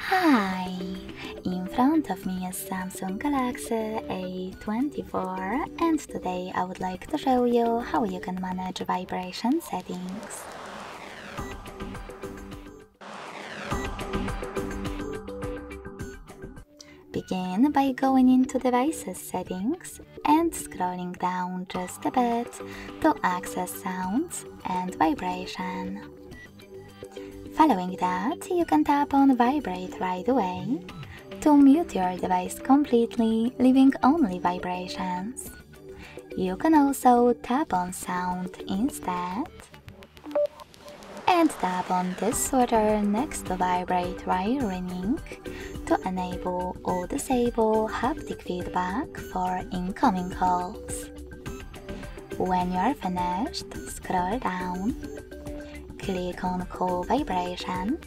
Hi! In front of me is Samsung Galaxy A24 and today I would like to show you how you can manage vibration settings. Begin by going into Devices Settings and scrolling down just a bit to access Sounds and Vibration. Following that, you can tap on Vibrate right away to mute your device completely, leaving only vibrations. You can also tap on Sound instead and tap on this sweater next to Vibrate while ringing to enable or disable haptic feedback for incoming calls. When you are finished, scroll down, click on Call Vibration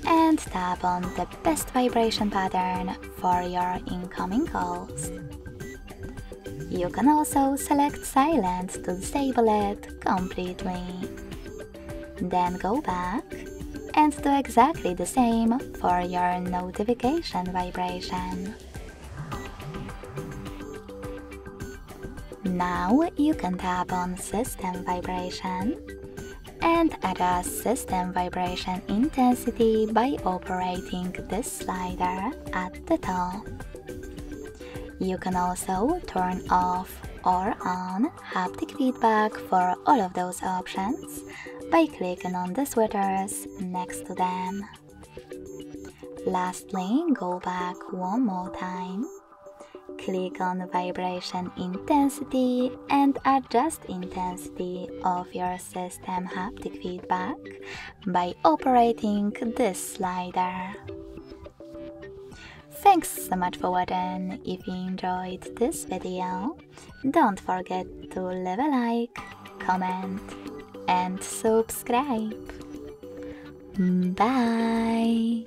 and tap on the best vibration pattern for your incoming calls. You can also select Silent to disable it completely. Then go back and do exactly the same for your notification vibration. Now you can tap on System Vibration and adjust system vibration intensity by operating this slider at the top. You can also turn off or on haptic feedback for all of those options by clicking on the sweaters next to them. Lastly, go back one more time. Click on Vibration Intensity and adjust intensity of your system haptic feedback by operating this slider. Thanks so much for watching. If you enjoyed this video, don't forget to leave a like, comment and subscribe. Bye!